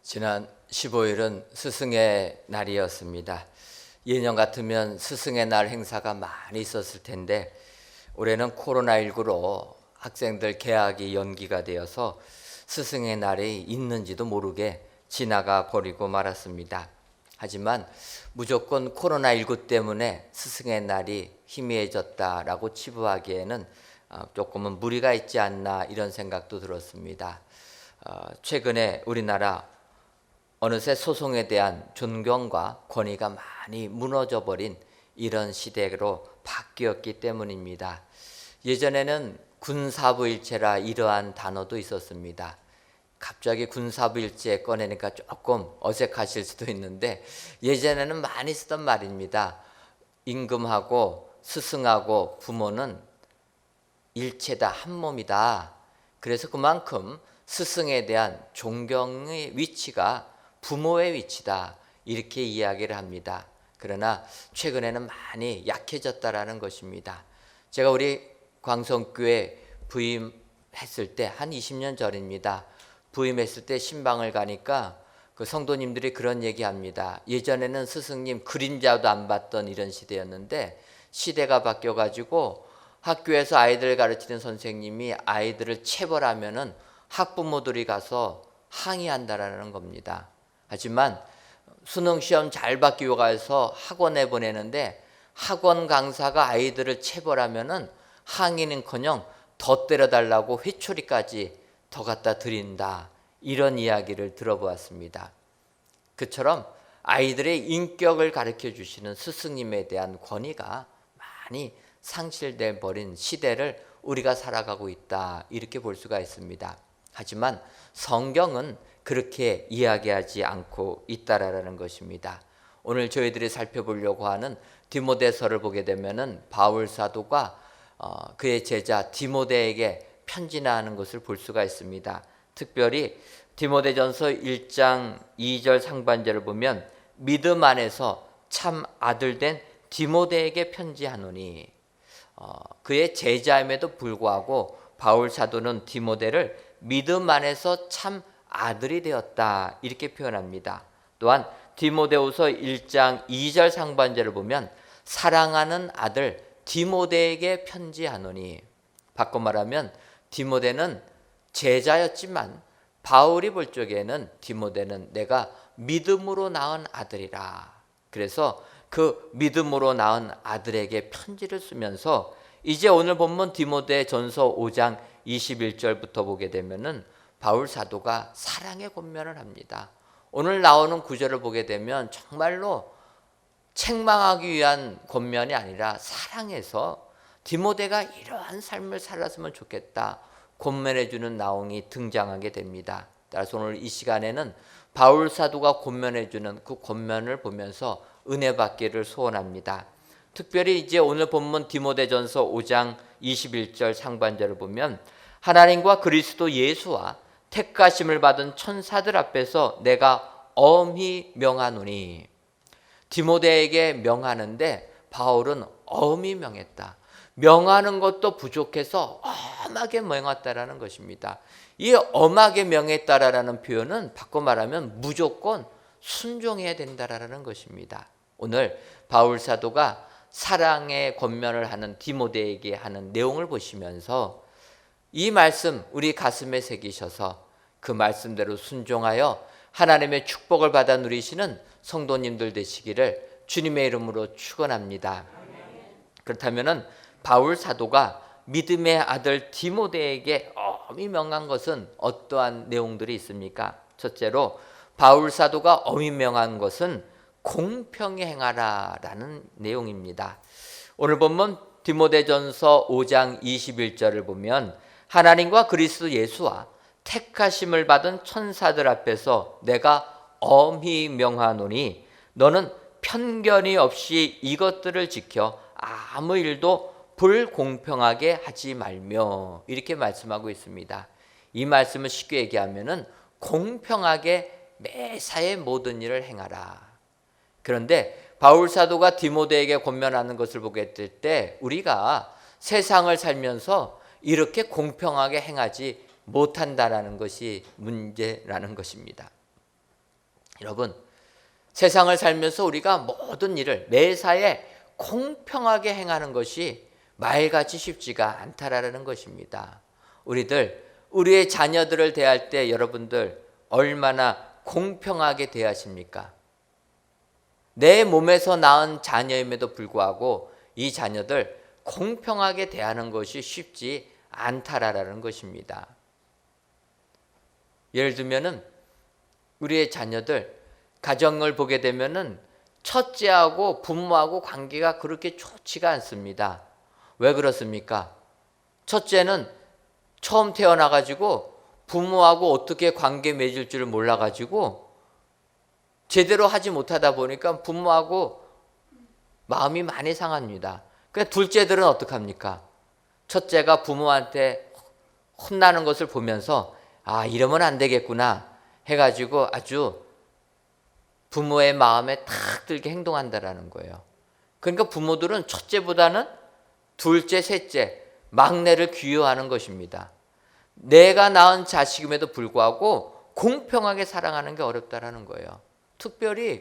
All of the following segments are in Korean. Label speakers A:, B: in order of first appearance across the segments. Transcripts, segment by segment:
A: 지난 15일은 스승의 날이었습니다. 예년 같으면 스승의 날 행사가 많이 있었을 텐데 올해는 코로나19로 학생들 개학이 연기가 되어서 스승의 날이 있는지도 모르게 지나가 버리고 말았습니다. 하지만 무조건 코로나19 때문에 스승의 날이 희미해졌다라고 치부하기에는 조금은 무리가 있지 않나 이런 생각도 들었습니다. 최근에 우리나라 어느새 소송에 대한 존경과 권위가 많이 무너져 버린 이런 시대로 바뀌었기 때문입니다. 예전에는 군사부일체라 이러한 단어도 있었습니다. 갑자기 군사부일체 꺼내니까 조금 어색하실 수도 있는데 예전에는 많이 쓰던 말입니다. 임금하고 스승하고 부모는 일체다, 한 몸이다. 그래서 그만큼 스승에 대한 존경의 위치가 부모의 위치다, 이렇게 이야기를 합니다. 그러나 최근에는 많이 약해졌다라는 것입니다. 제가 우리 광성교회 부임했을 때 한 20년 전입니다. 부임했을 때 신방을 가니까 그 성도님들이 그런 얘기합니다. 예전에는 스승님 그림자도 안 봤던 이런 시대였는데 시대가 바뀌어가지고 학교에서 아이들 가르치는 선생님이 아이들을 체벌하면은 학부모들이 가서 항의한다라는 겁니다. 하지만 수능 시험 잘 받기 위해서 학원에 보내는데 학원 강사가 아이들을 체벌하면은 항의는커녕 더 때려달라고 회초리까지 더 갖다 드린다, 이런 이야기를 들어보았습니다. 그처럼 아이들의 인격을 가르쳐 주시는 스승님에 대한 권위가 많이 상실돼 버린 시대를 우리가 살아가고 있다, 이렇게 볼 수가 있습니다. 하지만 성경은 그렇게 이야기하지 않고 있다라는 것입니다. 오늘 저희들이 살펴보려고 하는 디모데서를 보게 되면은 바울 사도가 그의 제자 디모데에게 편지하는 것을 볼 수가 있습니다. 특별히 디모데전서 1장 2절 상반절을 보면 믿음 안에서 참 아들 된 디모데에게 편지하노니, 그의 제자임에도 불구하고 바울 사도는 디모데를 믿음 안에서 참 아들이 되었다, 이렇게 표현합니다. 또한 디모데후서 1장 2절 상반절을 보면 사랑하는 아들 디모데에게 편지하노니, 바꿔 말하면 디모데는 제자였지만 바울이 볼 적에는 디모데는 내가 믿음으로 낳은 아들이라. 그래서 그 믿음으로 낳은 아들에게 편지를 쓰면서 이제 오늘 본문 디모데 전서 5장 21절부터 보게 되면은 바울 사도가 사랑의 권면을 합니다. 오늘 나오는 구절을 보게 되면 정말로 책망하기 위한 권면이 아니라 사랑해서 디모데가 이러한 삶을 살았으면 좋겠다, 권면해주는 나옹이 등장하게 됩니다. 따라서 오늘 이 시간에는 바울 사도가 권면해주는 그 권면을 보면서 은혜 받기를 소원합니다. 특별히 이제 오늘 본문 디모데전서 5장 21절 상반절을 보면 하나님과 그리스도 예수와 택하심을 받은 천사들 앞에서 내가 엄히 명하노니, 디모데에게 명하는데 바울은 엄히 명했다. 명하는 것도 부족해서 엄하게 명했다라는 것입니다. 이 엄하게 명했다라는 표현은 바꿔 말하면 무조건 순종해야 된다라는 것입니다. 오늘 바울 사도가 사랑의 권면을 하는 디모데에게 하는 내용을 보시면서 이 말씀 우리 가슴에 새기셔서 그 말씀대로 순종하여 하나님의 축복을 받아 누리시는 성도님들 되시기를 주님의 이름으로 축원합니다. 그렇다면은 바울 사도가 믿음의 아들 디모데에게 엄히 명한 것은 어떠한 내용들이 있습니까? 첫째로 바울 사도가 엄히 명한 것은 공평히 행하라라는 내용입니다. 오늘 본문 디모데전서 5장 21절을 보면 하나님과 그리스도 예수와 택하심을 받은 천사들 앞에서 내가 엄히 명하노니 너는 편견이 없이 이것들을 지켜 아무 일도 불공평하게 하지 말며, 이렇게 말씀하고 있습니다. 이 말씀을 쉽게 얘기하면은 공평하게 매사의 모든 일을 행하라. 그런데 바울 사도가 디모데에게 권면하는 것을 보게 될 때 우리가 세상을 살면서 이렇게 공평하게 행하지 못한다라는 것이 문제라는 것입니다. 여러분, 세상을 살면서 우리가 모든 일을 매사에 공평하게 행하는 것이 말같이 쉽지가 않다라는 것입니다. 우리의 자녀들을 대할 때 여러분들 얼마나 공평하게 대하십니까? 내 몸에서 낳은 자녀임에도 불구하고 이 자녀들 공평하게 대하는 것이 쉽지 않다라는 것입니다. 예를 들면은 우리의 자녀들 가정을 보게 되면은 첫째하고 부모하고 관계가 그렇게 좋지가 않습니다. 왜 그렇습니까? 첫째는 처음 태어나가지고 부모하고 어떻게 관계 맺을 줄을 몰라가지고 제대로 하지 못하다 보니까 부모하고 마음이 많이 상합니다. 그래서 둘째들은 어떡합니까? 첫째가 부모한테 혼나는 것을 보면서 이러면 안 되겠구나 해가지고 아주 부모의 마음에 탁 들게 행동한다라는 거예요. 그러니까 부모들은 첫째보다는 둘째, 셋째, 막내를 귀여워하는 것입니다. 내가 낳은 자식임에도 불구하고 공평하게 사랑하는 게 어렵다라는 거예요. 특별히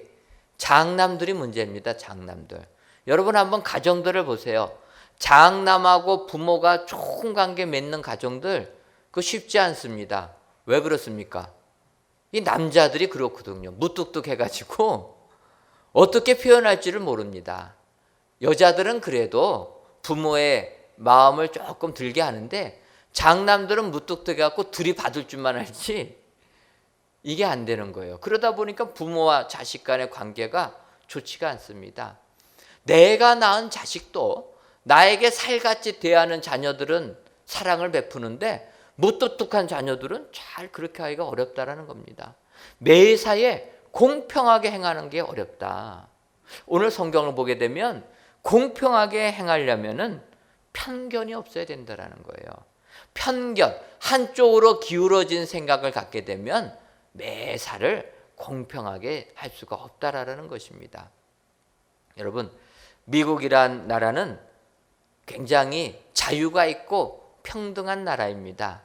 A: 장남들이 문제입니다. 장남들. 여러분 한번 가정들을 보세요. 장남하고 부모가 좋은 관계 맺는 가정들 그거 쉽지 않습니다. 왜 그렇습니까? 이 남자들이 그렇거든요. 무뚝뚝해가지고 어떻게 표현할지를 모릅니다. 여자들은 그래도 부모의 마음을 조금 들게 하는데 장남들은 무뚝뚝해갖고 들이받을 줄만 알지 이게 안 되는 거예요. 그러다 보니까 부모와 자식 간의 관계가 좋지가 않습니다. 내가 낳은 자식도 나에게 살같이 대하는 자녀들은 사랑을 베푸는데 무뚝뚝한 자녀들은 잘 그렇게 하기가 어렵다라는 겁니다. 매사에 공평하게 행하는 게 어렵다. 오늘 성경을 보게 되면 공평하게 행하려면은 편견이 없어야 된다라는 거예요. 편견, 한쪽으로 기울어진 생각을 갖게 되면 매사를 공평하게 할 수가 없다라는 것입니다. 여러분, 미국이란 나라는 굉장히 자유가 있고 평등한 나라입니다.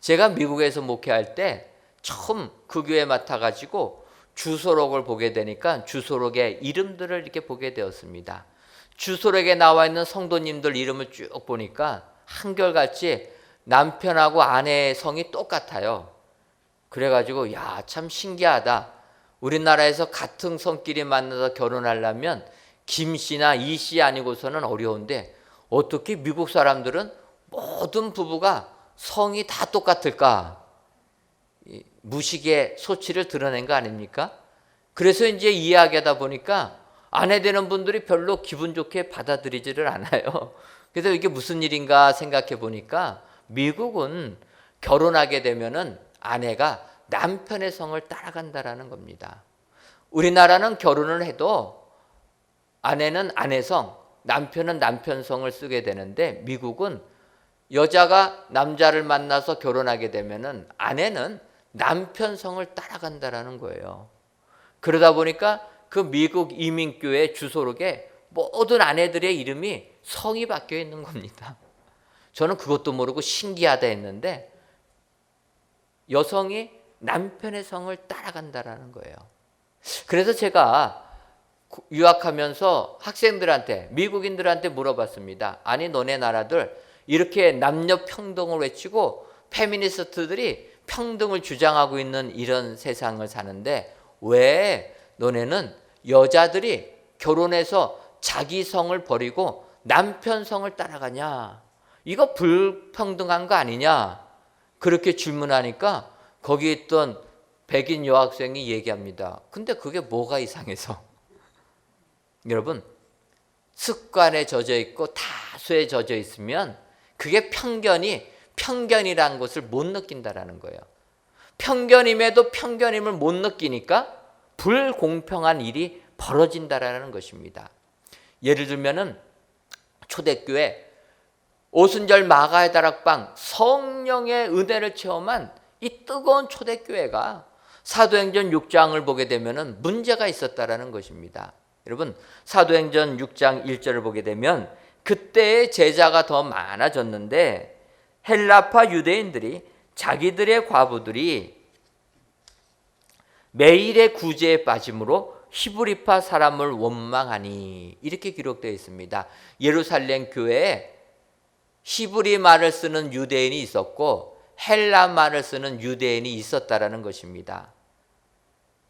A: 제가 미국에서 목회할 때 처음 그 교회 맡아가지고 주소록을 보게 되니까 주소록의 이름들을 이렇게 보게 되었습니다. 주소록에 나와 있는 성도님들 이름을 쭉 보니까 한결같이 남편하고 아내의 성이 똑같아요. 그래가지고 참 신기하다. 우리나라에서 같은 성끼리 만나서 결혼하려면 김씨나 이씨 아니고서는 어려운데 어떻게 미국 사람들은 모든 부부가 성이 다 똑같을까? 무식의 소치를 드러낸 거 아닙니까? 그래서 이제 이야기하다 보니까 아내 되는 분들이 별로 기분 좋게 받아들이지를 않아요. 그래서 이게 무슨 일인가 생각해 보니까 미국은 결혼하게 되면은 아내가 남편의 성을 따라간다라는 겁니다. 우리나라는 결혼을 해도 아내는 아내 성, 남편은 남편 성을 쓰게 되는데 미국은 여자가 남자를 만나서 결혼하게 되면은 아내는 남편 성을 따라간다라는 거예요. 그러다 보니까 그 미국 이민교회 주소록에 모든 아내들의 이름이 성이 바뀌어 있는 겁니다. 저는 그것도 모르고 신기하다 했는데 여성이 남편의 성을 따라간다라는 거예요. 그래서 제가 유학하면서 학생들한테 미국인들한테 물어봤습니다. 아니 너네 나라들 이렇게 남녀 평등을 외치고 페미니스트들이 평등을 주장하고 있는 이런 세상을 사는데 왜 너네는 여자들이 결혼해서 자기 성을 버리고 남편 성을 따라가냐? 이거 불평등한 거 아니냐? 그렇게 질문하니까 거기 있던 백인 여학생이 얘기합니다. 근데 그게 뭐가 이상해서? 여러분, 습관에 젖어 있고 다수에 젖어 있으면 그게 편견이란 것을 못 느낀다라는 거예요. 편견임에도 편견임을 못 느끼니까 불공평한 일이 벌어진다라는 것입니다. 예를 들면은 초대교회 오순절 마가의 다락방 성령의 은혜를 체험한 이 뜨거운 초대교회가 사도행전 6장을 보게 되면은 문제가 있었다라는 것입니다. 여러분, 사도행전 6장 1절을 보게 되면 그때의 제자가 더 많아졌는데 헬라파 유대인들이 자기들의 과부들이 매일의 구제에 빠짐으로 히브리파 사람을 원망하니 이렇게 기록되어 있습니다. 예루살렘 교회에 히브리 말을 쓰는 유대인이 있었고 헬라 말을 쓰는 유대인이 있었다라는 것입니다.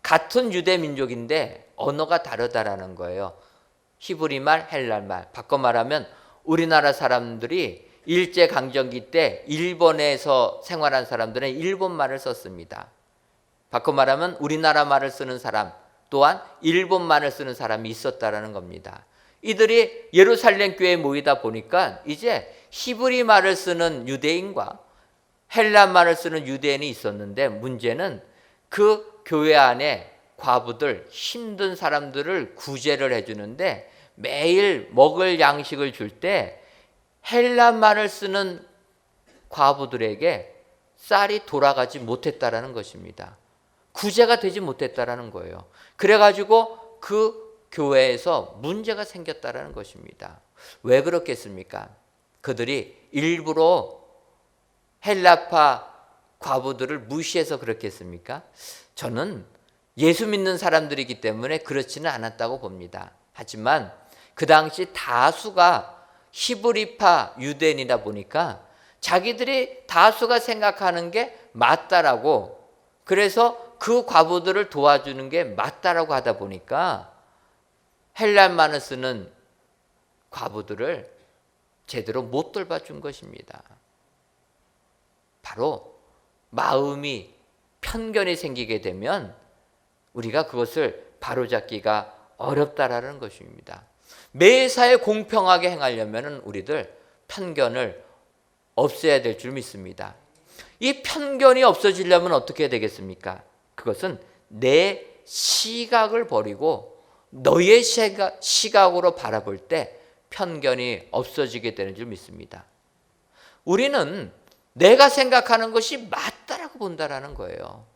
A: 같은 유대 민족인데 언어가 다르다라는 거예요. 히브리 말, 헬라 말. 바꿔 말하면 우리나라 사람들이 일제강점기 때 일본에서 생활한 사람들은 일본 말을 썼습니다. 바꿔 말하면 우리나라 말을 쓰는 사람 또한 일본 말을 쓰는 사람이 있었다라는 겁니다. 이들이 예루살렘 교회에 모이다 보니까 이제 히브리 말을 쓰는 유대인과 헬라 말을 쓰는 유대인이 있었는데 문제는 그 교회 안에 과부들, 힘든 사람들을 구제를 해주는데 매일 먹을 양식을 줄 때 헬라 말을 쓰는 과부들에게 쌀이 돌아가지 못했다라는 것입니다. 구제가 되지 못했다라는 거예요. 그래가지고 그 교회에서 문제가 생겼다라는 것입니다. 왜 그렇겠습니까? 그들이 일부러 헬라파 과부들을 무시해서 그렇겠습니까? 저는 예수 믿는 사람들이기 때문에 그렇지는 않았다고 봅니다. 하지만 그 당시 다수가 히브리파 유대인이다 보니까 자기들이 다수가 생각하는 게 맞다라고, 그래서 그 과부들을 도와주는 게 맞다라고 하다 보니까 헬라말을 쓰는 과부들을 제대로 못 돌봐준 것입니다. 바로 마음이 편견이 생기게 되면 우리가 그것을 바로잡기가 어렵다라는 것입니다. 매사에 공평하게 행하려면 우리들 편견을 없애야 될 줄 믿습니다. 이 편견이 없어지려면 어떻게 되겠습니까? 그것은 내 시각을 버리고 너의 시각으로 바라볼 때 편견이 없어지게 되는 줄 믿습니다. 우리는 내가 생각하는 것이 맞다라고 본다라는 거예요.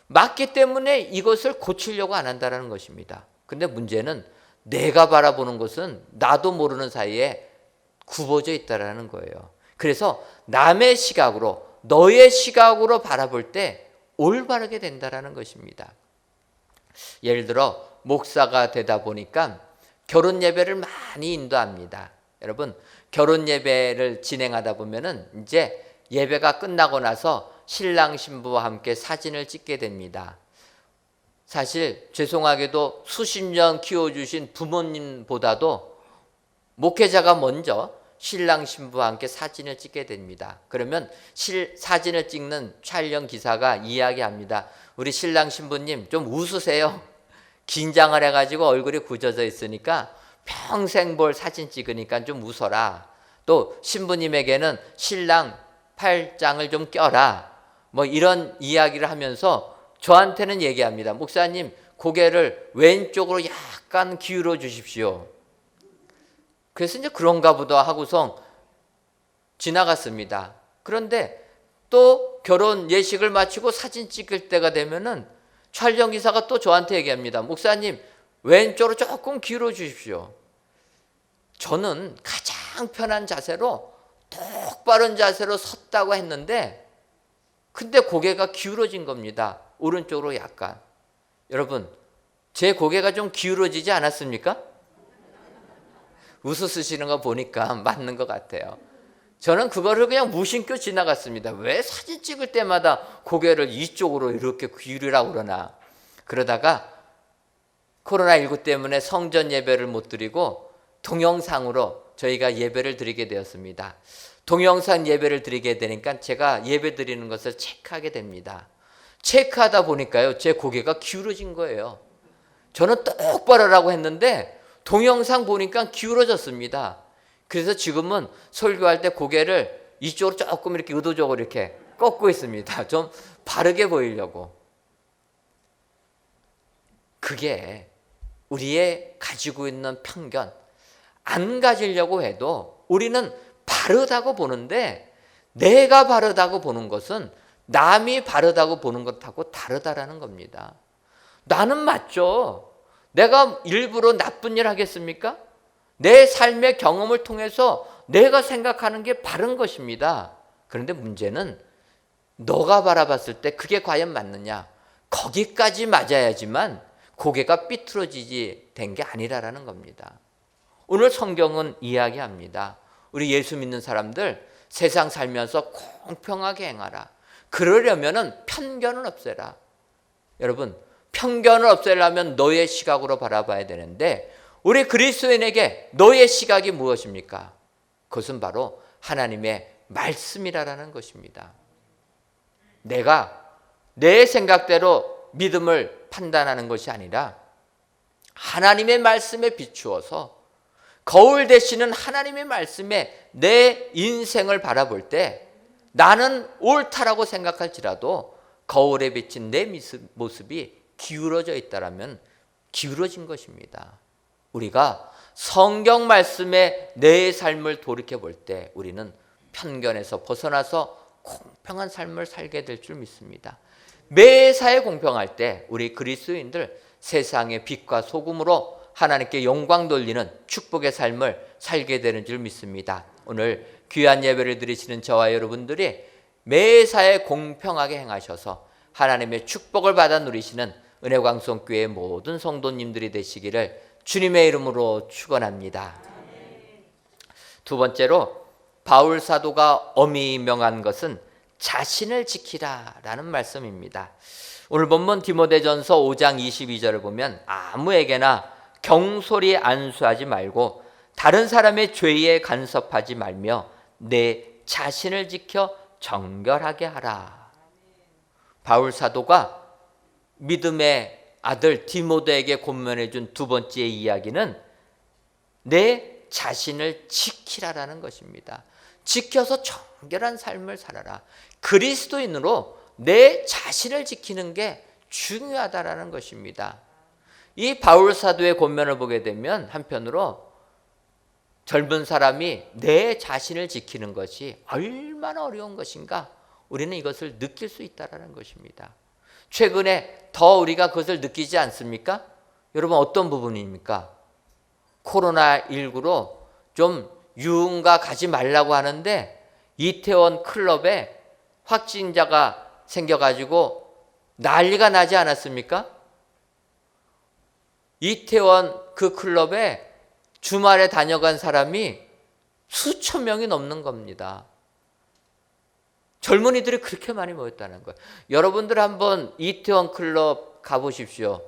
A: 맞기 때문에 이것을 고치려고 안 한다라는 것입니다. 근데 문제는 내가 바라보는 것은 나도 모르는 사이에 굽어져 있다라는 거예요. 그래서 남의 시각으로, 너의 시각으로 바라볼 때 올바르게 된다라는 것입니다. 예를 들어 목사가 되다 보니까 결혼 예배를 많이 인도합니다. 여러분, 결혼 예배를 진행하다 보면은 이제 예배가 끝나고 나서 신랑 신부와 함께 사진을 찍게 됩니다. 사실 죄송하게도 수십 년 키워주신 부모님보다도 목회자가 먼저 신랑 신부와 함께 사진을 찍게 됩니다. 그러면 사진을 찍는 촬영 기사가 이야기합니다. 우리 신랑 신부님 좀 웃으세요. 긴장을 해가지고 얼굴이 굳어져 있으니까 평생 볼 사진 찍으니까 좀 웃어라. 또 신부님에게는 신랑 팔짱을 좀 껴라. 뭐 이런 이야기를 하면서 저한테는 얘기합니다. 목사님, 고개를 왼쪽으로 약간 기울여 주십시오. 그래서 이제 그런가 보다 하고서 지나갔습니다. 그런데 또 결혼 예식을 마치고 사진 찍을 때가 되면은 촬영기사가 또 저한테 얘기합니다. 목사님, 왼쪽으로 조금 기울여 주십시오. 저는 가장 편한 자세로, 똑바른 자세로 섰다고 했는데 근데 고개가 기울어진 겁니다. 오른쪽으로 약간. 여러분, 제 고개가 좀 기울어지지 않았습니까? 웃으시는 거 보니까 맞는 것 같아요. 저는 그거를 그냥 무심코 지나갔습니다. 왜 사진 찍을 때마다 고개를 이쪽으로 이렇게 기울이라고 그러나. 그러다가 코로나19 때문에 성전 예배를 못 드리고 동영상으로 저희가 예배를 드리게 되었습니다. 동영상 예배를 드리게 되니까 제가 예배 드리는 것을 체크하게 됩니다. 체크하다 보니까요, 제 고개가 기울어진 거예요. 저는 똑바로라고 했는데 동영상 보니까 기울어졌습니다. 그래서 지금은 설교할 때 고개를 이쪽으로 조금 이렇게 의도적으로 이렇게 꺾고 있습니다. 좀 바르게 보이려고. 그게 우리의 가지고 있는 편견. 안 가지려고 해도 우리는 바르다고 보는데 내가 바르다고 보는 것은 남이 바르다고 보는 것하고 다르다라는 겁니다. 나는 맞죠. 내가 일부러 나쁜 일 하겠습니까? 내 삶의 경험을 통해서 내가 생각하는 게 바른 것입니다. 그런데 문제는 너가 바라봤을 때 그게 과연 맞느냐? 거기까지 맞아야지만 고개가 삐뚤어지지 된 게 아니라는 겁니다. 오늘 성경은 이야기합니다. 우리 예수 믿는 사람들 세상 살면서 공평하게 행하라. 그러려면은 편견을 없애라. 여러분, 편견을 없애려면 너의 시각으로 바라봐야 되는데 우리 그리스도인에게 너의 시각이 무엇입니까? 그것은 바로 하나님의 말씀이라는 것입니다. 내가 내 생각대로 믿음을 판단하는 것이 아니라 하나님의 말씀에 비추어서 거울 되시는 하나님의 말씀에 내 인생을 바라볼 때 나는 옳다라고 생각할지라도 거울에 비친 내 모습이 기울어져 있다라면 기울어진 것입니다. 우리가 성경 말씀에 내 삶을 돌이켜 볼 때 우리는 편견에서 벗어나서 공평한 삶을 살게 될 줄 믿습니다. 매사에 공평할 때 우리 그리스도인들 세상의 빛과 소금으로 하나님께 영광 돌리는 축복의 삶을 살게 되는 줄 믿습니다. 오늘 귀한 예배를 드리시는 저와 여러분들이 매사에 공평하게 행하셔서 하나님의 축복을 받아 누리시는 은혜광성교회 모든 성도님들이 되시기를 주님의 이름으로 축원합니다. 두 번째로 바울 사도가 엄히 명한 것은 자신을 지키라라는 말씀입니다. 오늘 본문 디모데전서 5장 22절을 보면 아무에게나 경솔히 안수하지 말고 다른 사람의 죄에 간섭하지 말며 내 자신을 지켜 정결하게 하라. 바울 사도가 믿음의 아들 디모데에게 권면해 준 두 번째 이야기는 내 자신을 지키라라는 것입니다. 지켜서 정결한 삶을 살아라. 그리스도인으로 내 자신을 지키는 게 중요하다라는 것입니다. 이 바울 사도의 권면을 보게 되면 한편으로 젊은 사람이 내 자신을 지키는 것이 얼마나 어려운 것인가 우리는 이것을 느낄 수 있다는 것입니다. 최근에 더 우리가 그것을 느끼지 않습니까? 여러분 어떤 부분입니까? 코로나19로 좀 유흥가 가지 말라고 하는데 이태원 클럽에 확진자가 생겨가지고 난리가 나지 않았습니까? 이태원 그 클럽에 주말에 다녀간 사람이 수천 명이 넘는 겁니다. 젊은이들이 그렇게 많이 모였다는 거예요. 여러분들 한번 이태원 클럽 가보십시오.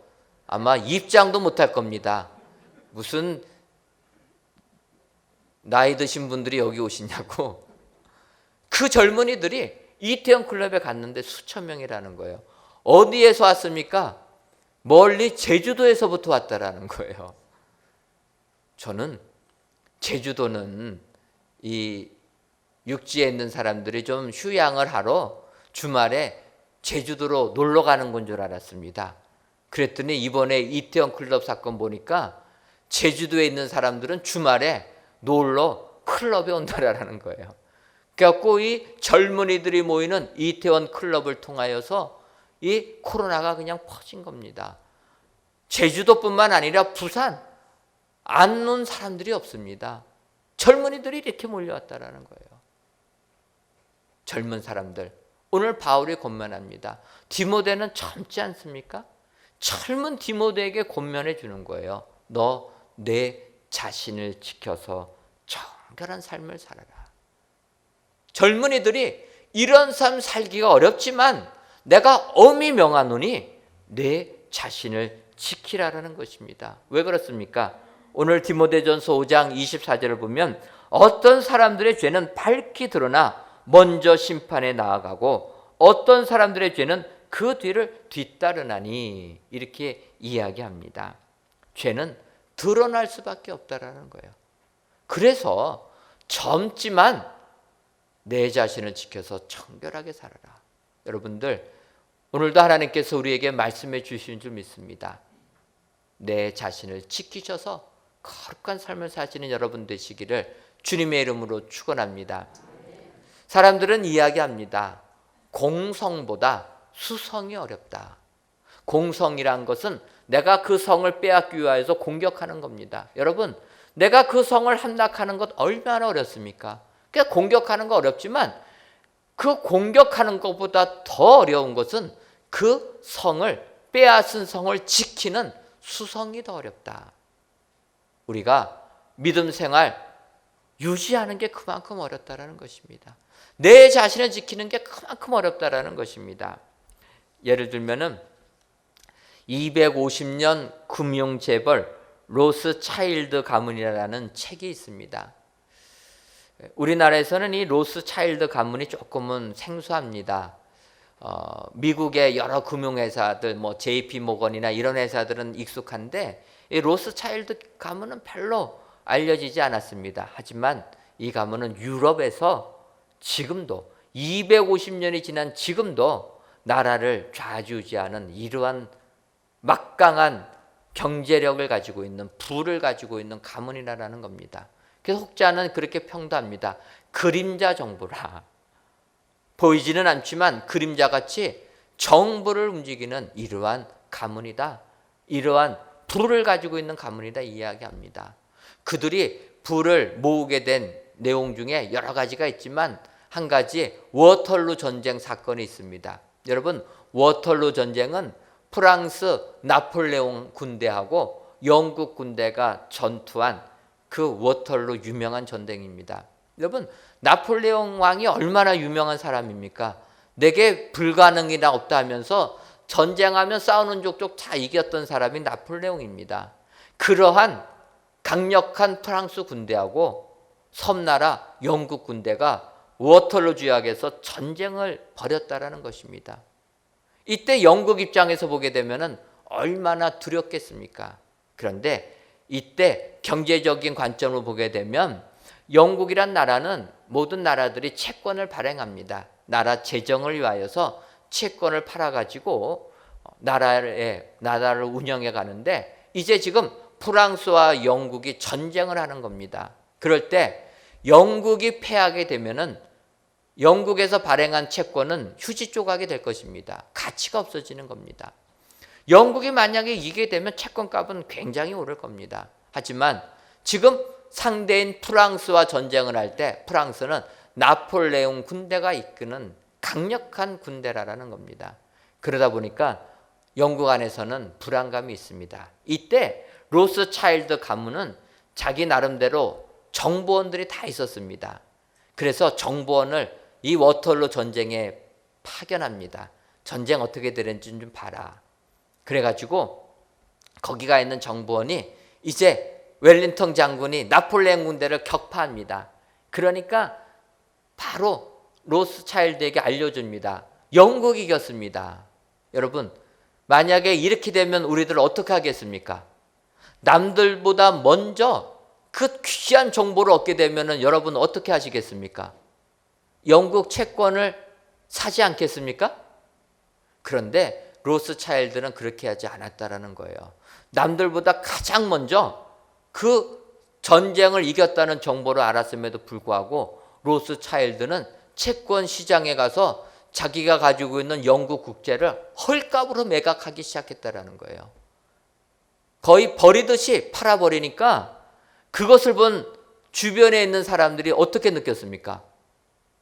A: 아마 입장도 못할 겁니다. 무슨 나이 드신 분들이 여기 오시냐고. 그 젊은이들이 이태원 클럽에 갔는데 수천 명이라는 거예요. 어디에서 왔습니까? 멀리 제주도에서부터 왔다라는 거예요. 저는 제주도는 이 육지에 있는 사람들이 좀 휴양을 하러 주말에 제주도로 놀러 가는 건 줄 알았습니다. 그랬더니 이번에 이태원 클럽 사건 보니까 제주도에 있는 사람들은 주말에 놀러 클럽에 온다라는 거예요. 그래갖고 이 젊은이들이 모이는 이태원 클럽을 통하여서 이 코로나가 그냥 퍼진 겁니다. 제주도뿐만 아니라 부산 안 논 사람들이 없습니다. 젊은이들이 이렇게 몰려왔다라는 거예요. 젊은 사람들, 오늘 바울이 권면합니다. 디모데는 젊지 않습니까? 젊은 디모데에게 권면해 주는 거예요. 너 내 자신을 지켜서 정결한 삶을 살아라. 젊은이들이 이런 삶 살기가 어렵지만 내가 엄히 명하노니 내 자신을 지키라라는 것입니다. 왜 그렇습니까? 오늘 디모데전서 5장 24절을 보면 어떤 사람들의 죄는 밝히 드러나 먼저 심판에 나아가고 어떤 사람들의 죄는 그 뒤를 뒤따르나니 이렇게 이야기합니다. 죄는 드러날 수밖에 없다라는 거예요. 그래서 젊지만 내 자신을 지켜서 정결하게 살아라. 여러분들 오늘도 하나님께서 우리에게 말씀해 주시는 줄 믿습니다. 내 자신을 지키셔서 거룩한 삶을 사시는 여러분 되시기를 주님의 이름으로 축원합니다. 사람들은 이야기합니다. 공성보다 수성이 어렵다. 공성이란 것은 내가 그 성을 빼앗기 위하여서 공격하는 겁니다. 여러분, 내가 그 성을 함락하는 것 얼마나 어렵습니까? 그러니까 공격하는 거 어렵지만 그 공격하는 것보다 더 어려운 것은 그 성을, 빼앗은 성을 지키는 수성이 더 어렵다. 우리가 믿음 생활 유지하는 게 그만큼 어렵다라는 것입니다. 내 자신을 지키는 게 그만큼 어렵다라는 것입니다. 예를 들면은 250년 금융재벌 로스차일드 가문이라는 책이 있습니다. 우리나라에서는 이 로스차일드 가문이 조금은 생소합니다. 미국의 여러 금융회사들, 뭐 JP 모건이나 이런 회사들은 익숙한데 이 로스차일드 가문은 별로 알려지지 않았습니다. 하지만 이 가문은 유럽에서 지금도 250년이 지난 지금도 나라를 좌지우지하는 이러한 막강한 경제력을 가지고 있는, 부를 가지고 있는 가문이라는 겁니다. 그래서 혹자는 그렇게 평도합니다. 그림자 정부라. 보이지는 않지만 그림자같이 정부를 움직이는 이러한 가문이다. 이러한 부를 가지고 있는 가문이다 이야기합니다. 그들이 부를 모으게 된 내용 중에 여러 가지가 있지만 한 가지 워털루 전쟁 사건이 있습니다. 여러분, 워털루 전쟁은 프랑스 나폴레옹 군대하고 영국 군대가 전투한 그 워털루 유명한 전쟁입니다. 여러분, 나폴레옹 왕이 얼마나 유명한 사람입니까? 내게 불가능이나 없다 하면서 전쟁하면 싸우는 족족 다 이겼던 사람이 나폴레옹입니다. 그러한 강력한 프랑스 군대하고 섬나라 영국 군대가 워털루 지역에서 전쟁을 벌였다라는 것입니다. 이때 영국 입장에서 보게 되면은 얼마나 두렵겠습니까? 그런데 이때 경제적인 관점으로 보게 되면 영국이란 나라는 모든 나라들이 채권을 발행합니다. 나라 재정을 위하여서 채권을 팔아가지고 나라를 운영해 가는데 이제 지금 프랑스와 영국이 전쟁을 하는 겁니다. 그럴 때 영국이 패하게 되면은 영국에서 발행한 채권은 휴지 조각이 될 것입니다. 가치가 없어지는 겁니다. 영국이 만약에 이기게 되면 채권값은 굉장히 오를 겁니다. 하지만 지금 상대인 프랑스와 전쟁을 할 때 프랑스는 나폴레옹 군대가 이끄는 강력한 군대라는 겁니다. 그러다 보니까 영국 안에서는 불안감이 있습니다. 이때 로스차일드 가문은 자기 나름대로 정보원들이 다 있었습니다. 그래서 정보원을 이 워털루 전쟁에 파견합니다. 전쟁 어떻게 되는지 좀 봐라. 그래가지고 거기가 있는 정보원이 이제 웰링턴 장군이 나폴레옹 군대를 격파합니다. 그러니까 바로 로스차일드에게 알려줍니다. 영국이 이겼습니다. 여러분, 만약에 이렇게 되면 우리들 어떻게 하겠습니까? 남들보다 먼저 그 귀한 정보를 얻게 되면 여러분 어떻게 하시겠습니까? 영국 채권을 사지 않겠습니까? 그런데 로스차일드는 그렇게 하지 않았다라는 거예요. 남들보다 가장 먼저 그 전쟁을 이겼다는 정보를 알았음에도 불구하고 로스차일드는 채권 시장에 가서 자기가 가지고 있는 영국 국채를 헐값으로 매각하기 시작했다라는 거예요. 거의 버리듯이 팔아버리니까 그것을 본 주변에 있는 사람들이 어떻게 느꼈습니까?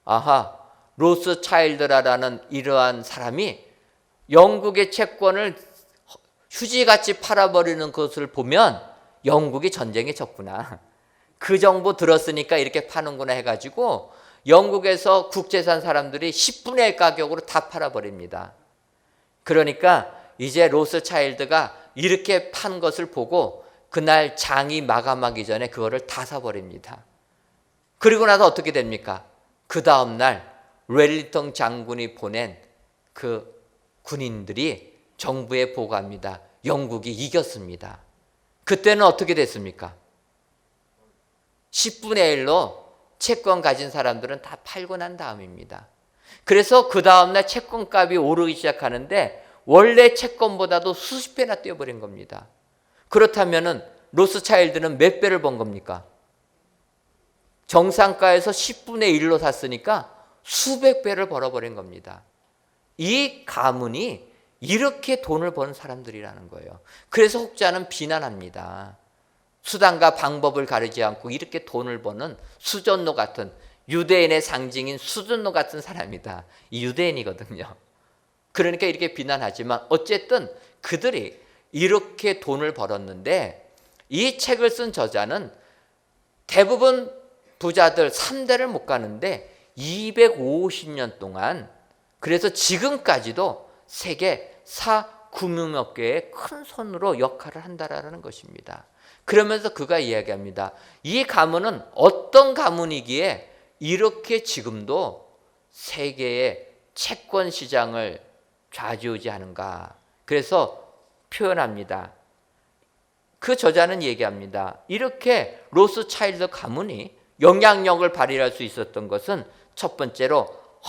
A: 아하, 로스차일드라는 이러한 사람이 영국의 채권을 휴지같이 팔아버리는 것을 보면 영국이 전쟁에 졌구나. 그 정보 들었으니까 이렇게 파는구나 해가지고 영국에서 국채 산 사람들이 10분의 1 가격으로 다 팔아버립니다. 그러니까 이제 로스차일드가 이렇게 판 것을 보고 그날 장이 마감하기 전에 그거를 다 사버립니다. 그리고 나서 어떻게 됩니까? 그 다음날 웰링턴 장군이 보낸 그 군인들이 정부에 보고합니다. 영국이 이겼습니다. 그때는 어떻게 됐습니까? 10분의 1로 채권 가진 사람들은 다 팔고 난 다음입니다. 그래서 그 다음날 채권값이 오르기 시작하는데 원래 채권보다도 수십 배나 뛰어버린 겁니다. 그렇다면 로스차일드는 몇 배를 번 겁니까? 정상가에서 10분의 1로 샀으니까 수백 배를 벌어버린 겁니다. 이 가문이 이렇게 돈을 버는 사람들이라는 거예요. 그래서 혹자는 비난합니다. 수단과 방법을 가리지 않고 이렇게 돈을 버는 수전노 같은, 유대인의 상징인 수전노 같은 사람이다. 이 유대인이거든요. 그러니까 이렇게 비난하지만 어쨌든 그들이 이렇게 돈을 벌었는데 이 책을 쓴 저자는 대부분 부자들 3대를 못 가는데 250년 동안, 그래서 지금까지도 세계 금융업계의 큰 손으로 역할을 한다라는 것입니다. 그러면서 그가 이야기합니다. 이 가문은 어떤 가문이기에 이렇게 지금도 세계의 채권 시장을 좌지우지하는가. 그래서 표현합니다. 그 저자는 얘기합니다. 이렇게 로스차일드 가문이 영향력을 발휘할 수 있었던 것은 첫 번째로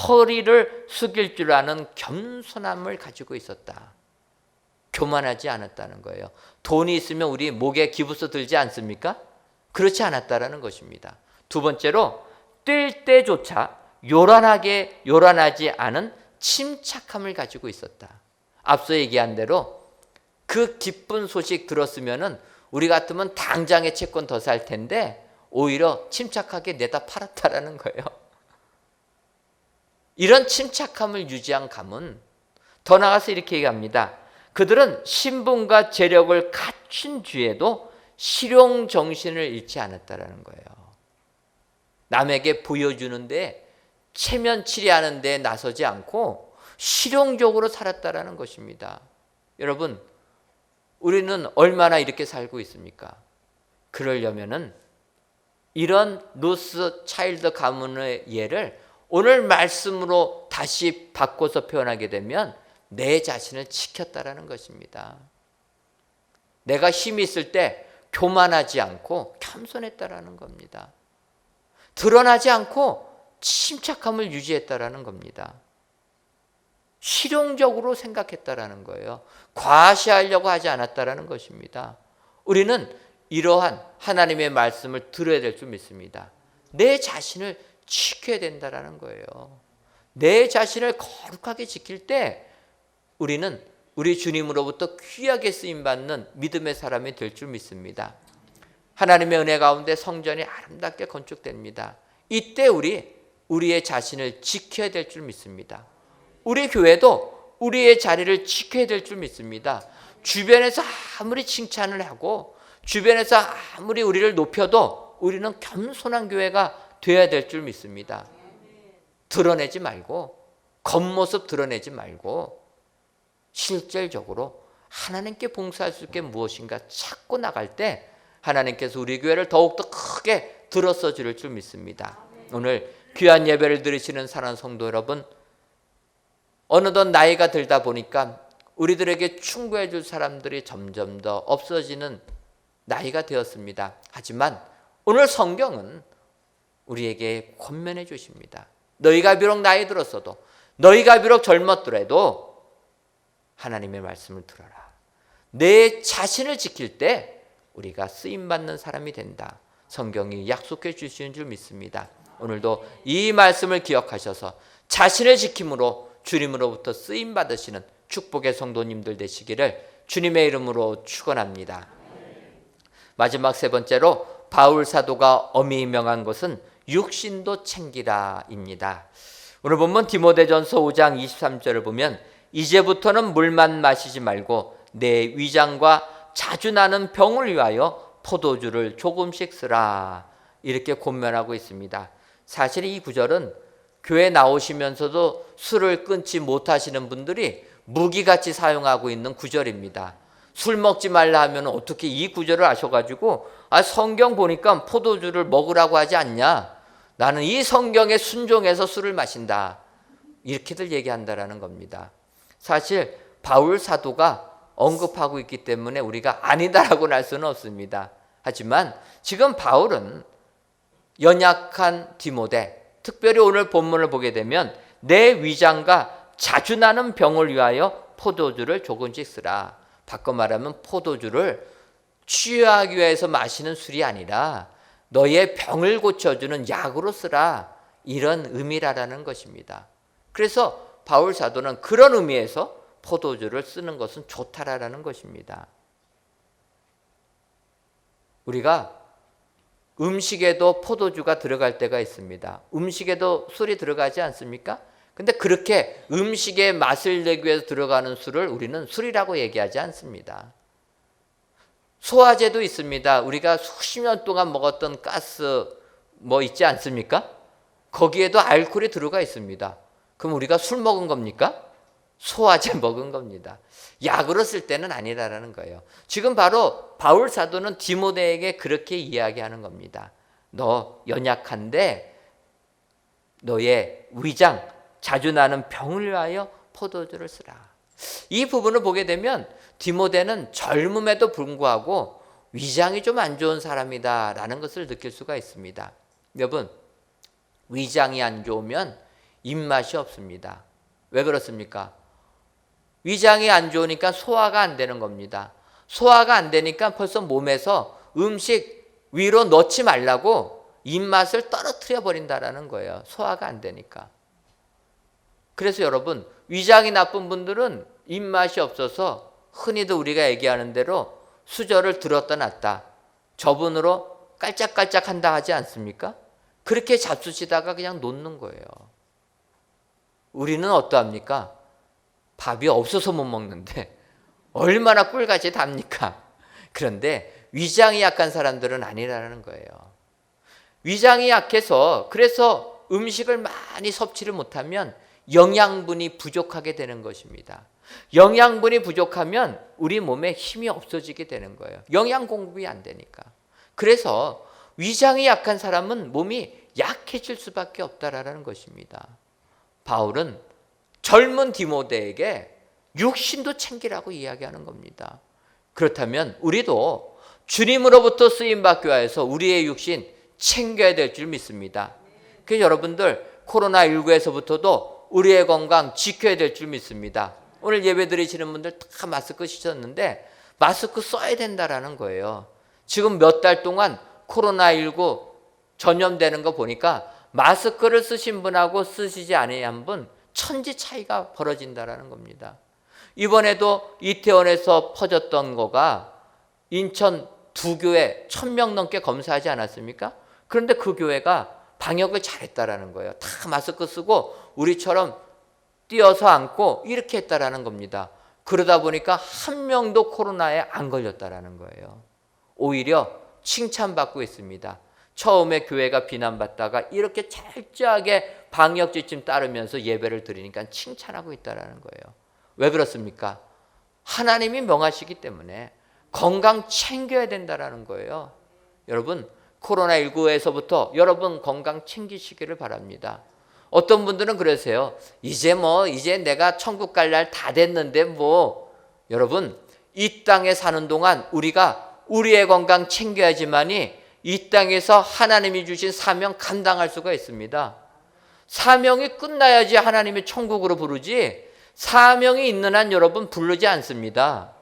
A: 허리를 숙일 줄 아는 겸손함을 가지고 있었다. 교만하지 않았다는 거예요. 돈이 있으면 우리 목에 기부서 들지 않습니까? 그렇지 않았다라는 것입니다. 두 번째로 뛸 때조차 요란하지 않은 침착함을 가지고 있었다. 앞서 얘기한 대로 그 기쁜 소식 들었으면은 우리 같으면 당장에 채권 더 살 텐데 오히려 침착하게 내다 팔았다라는 거예요. 이런 침착함을 유지한 가문, 더 나아가서 이렇게 얘기합니다. 그들은 신분과 재력을 갖춘 뒤에도 실용 정신을 잃지 않았다라는 거예요. 남에게 보여주는데 체면치레하는 데 나서지 않고 실용적으로 살았다라는 것입니다. 여러분, 우리는 얼마나 이렇게 살고 있습니까? 그러려면은 이런 로스차일드 가문의 예를 오늘 말씀으로 다시 바꿔서 표현하게 되면 내 자신을 지켰다라는 것입니다. 내가 힘이 있을 때 교만하지 않고 겸손했다라는 겁니다. 드러나지 않고 침착함을 유지했다라는 겁니다. 실용적으로 생각했다라는 거예요. 과시하려고 하지 않았다라는 것입니다. 우리는 이러한 하나님의 말씀을 들어야 될 줄 믿습니다. 내 자신을 지켜야 된다라는 거예요. 내 자신을 거룩하게 지킬 때 우리는 우리 주님으로부터 귀하게 쓰임받는 믿음의 사람이 될 줄 믿습니다. 하나님의 은혜 가운데 성전이 아름답게 건축됩니다. 이때 우리의 자신을 지켜야 될 줄 믿습니다. 우리 교회도 우리의 자리를 지켜야 될 줄 믿습니다. 주변에서 아무리 칭찬을 하고 주변에서 아무리 우리를 높여도 우리는 겸손한 교회가 되어야 될 줄 믿습니다. 드러내지 말고, 겉모습 드러내지 말고 실질적으로 하나님께 봉사할 수 있게 무엇인가 찾고 나갈 때 하나님께서 우리 교회를 더욱더 크게 들어서 주실 줄 믿습니다. 오늘 귀한 예배를 드리시는 사랑하는 성도 여러분, 어느덧 나이가 들다 보니까 우리들에게 충고해 줄 사람들이 점점 더 없어지는 나이가 되었습니다. 하지만 오늘 성경은 우리에게 권면해 주십니다. 너희가 비록 나이 들었어도, 너희가 비록 젊었더라도 하나님의 말씀을 들어라. 내 자신을 지킬 때 우리가 쓰임받는 사람이 된다. 성경이 약속해 주시는 줄 믿습니다. 오늘도 이 말씀을 기억하셔서 자신을 지킴으로 주님으로부터 쓰임받으시는 축복의 성도님들 되시기를 주님의 이름으로 축원합니다. 마지막 세 번째로 바울 사도가 엄히 명한 것은 육신도 챙기라입니다. 오늘 본문 디모데전서 5장 23절을 보면 이제부터는 물만 마시지 말고 내 위장과 자주 나는 병을 위하여 포도주를 조금씩 쓰라, 이렇게 권면하고 있습니다. 사실 이 구절은 교회 나오시면서도 술을 끊지 못하시는 분들이 무기같이 사용하고 있는 구절입니다. 술 먹지 말라 하면 어떻게 이 구절을 아셔가지고 성경 보니까 포도주를 먹으라고 하지 않냐, 나는 이 성경에 순종해서 술을 마신다, 이렇게들 얘기한다라는 겁니다. 사실 바울 사도가 언급하고 있기 때문에 우리가 아니다라고 할 수는 없습니다. 하지만 지금 바울은 연약한 디모데, 특별히 오늘 본문을 보게 되면 내 위장과 자주 나는 병을 위하여 포도주를 조금씩 쓰라. 바꿔 말하면 포도주를 치유하기 위해서 마시는 술이 아니라 너의 병을 고쳐주는 약으로 쓰라, 이런 의미라는 것입니다. 그래서 바울 사도는 그런 의미에서 포도주를 쓰는 것은 좋다라는 것입니다. 우리가 음식에도 포도주가 들어갈 때가 있습니다. 음식에도 술이 들어가지 않습니까? 근데 그렇게 음식의 맛을 내기 위해서 들어가는 술을 우리는 술이라고 얘기하지 않습니다. 소화제도 있습니다. 우리가 수십 년 동안 먹었던 가스 뭐 있지 않습니까? 거기에도 알코올이 들어가 있습니다. 그럼 우리가 술 먹은 겁니까? 소화제 먹은 겁니다. 약으로 쓸 때는 아니라는 거예요. 지금 바로 바울 사도는 디모데에게 그렇게 이야기하는 겁니다. 너 연약한데 너의 위장, 자주 나는 병을 위하여 포도주를 쓰라. 이 부분을 보게 되면 디모데는 젊음에도 불구하고 위장이 좀 안 좋은 사람이다라는 것을 느낄 수가 있습니다. 여러분, 위장이 안 좋으면 입맛이 없습니다. 왜 그렇습니까? 위장이 안 좋으니까 소화가 안 되는 겁니다. 소화가 안 되니까 벌써 몸에서 음식 위로 넣지 말라고 입맛을 떨어뜨려 버린다라는 거예요. 소화가 안 되니까. 그래서 여러분, 위장이 나쁜 분들은 입맛이 없어서 흔히들 우리가 얘기하는 대로 수저를 들었다 놨다 저분으로 깔짝깔짝 한다 하지 않습니까? 그렇게 잡수시다가 그냥 놓는 거예요. 우리는 어떠합니까? 밥이 없어서 못 먹는데 얼마나 꿀같이 답니까? 그런데 위장이 약한 사람들은 아니라는 거예요. 위장이 약해서 그래서 음식을 많이 섭취를 못하면 영양분이 부족하게 되는 것입니다. 영양분이 부족하면 우리 몸에 힘이 없어지게 되는 거예요. 영양 공급이 안 되니까. 그래서 위장이 약한 사람은 몸이 약해질 수밖에 없다라는 것입니다. 바울은 젊은 디모데에게 육신도 챙기라고 이야기하는 겁니다. 그렇다면 우리도 주님으로부터 쓰임받기 위해서 우리의 육신 챙겨야 될 줄 믿습니다. 그래서 여러분들 코로나19에서부터도 우리의 건강 지켜야 될 줄 믿습니다. 오늘 예배 드리시는 분들 다 마스크 쓰셨는데 마스크 써야 된다라는 거예요. 지금 몇 달 동안 코로나19 전염되는 거 보니까 마스크를 쓰신 분하고 쓰시지 않은 분 천지 차이가 벌어진다라는 겁니다. 이번에도 이태원에서 퍼졌던 거가 인천 두 교회 1,000명 넘게 검사하지 않았습니까? 그런데 그 교회가 방역을 잘했다라는 거예요. 다 마스크 쓰고 우리처럼 뛰어서 앉고 이렇게 했다라는 겁니다. 그러다 보니까 한 명도 코로나에 안 걸렸다라는 거예요. 오히려 칭찬받고 있습니다. 처음에 교회가 비난받다가 이렇게 철저하게 방역 지침 따르면서 예배를 드리니까 칭찬하고 있다라는 거예요. 왜 그렇습니까? 하나님이 명하시기 때문에 건강 챙겨야 된다라는 거예요. 여러분, 코로나19에서부터 여러분 건강 챙기시기를 바랍니다. 어떤 분들은 그러세요. 이제 내가 천국 갈 날 다 됐는데 여러분, 이 땅에 사는 동안 우리가 우리의 건강 챙겨야지만이 이 땅에서 하나님이 주신 사명 감당할 수가 있습니다. 사명이 끝나야지 하나님이 천국으로 부르지 사명이 있는 한 여러분 부르지 않습니다.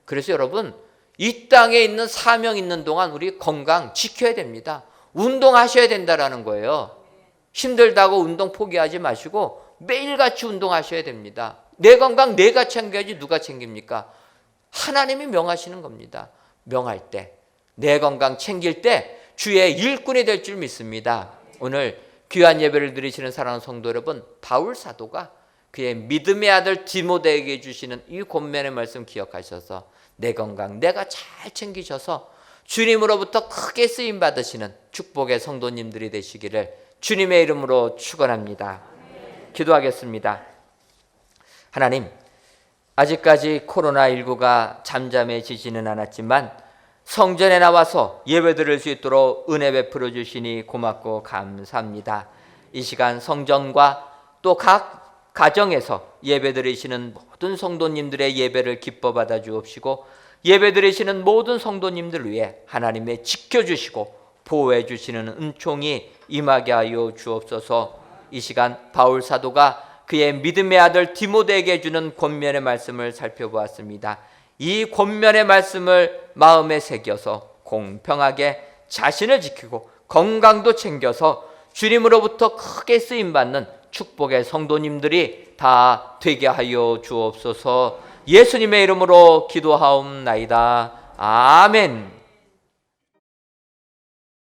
A: 그래서 여러분, 이 땅에 있는 사명 있는 동안 우리 건강 지켜야 됩니다. 운동하셔야 된다라는 거예요. 힘들다고 운동 포기하지 마시고 매일같이 운동하셔야 됩니다. 내 건강 내가 챙겨야지 누가 챙깁니까? 하나님이 명하시는 겁니다. 명할 때, 내 건강 챙길 때 주의 일꾼이 될 줄 믿습니다. 오늘 귀한 예배를 드리시는 사랑하는 성도 여러분, 바울 사도가 그의 믿음의 아들 디모데에게 주시는 이 권면의 말씀 기억하셔서 내 건강 내가 잘 챙기셔서 주님으로부터 크게 쓰임 받으시는 축복의 성도님들이 되시기를 주님의 이름으로 축원합니다. 기도하겠습니다. 하나님, 아직까지 코로나19가 잠잠해지지는 않았지만 성전에 나와서 예배 드릴 수 있도록 은혜 베풀어 주시니 고맙고 감사합니다. 이 시간 성전과 또 각 가정에서 예배 드리시는 모든 성도님들의 예배를 기뻐 받아 주옵시고 예배 드리시는 모든 성도님들 위해 하나님의 지켜주시고 보호해 주시는 은총이 임하게 하여 주옵소서. 이 시간 바울 사도가 그의 믿음의 아들 디모데에게 주는 권면의 말씀을 살펴보았습니다. 이 권면의 말씀을 마음에 새겨서 공평하게 자신을 지키고 건강도 챙겨서 주님으로부터 크게 쓰임받는 축복의 성도님들이 다 되게 하여 주옵소서. 예수님의 이름으로 기도하옵나이다. 아멘.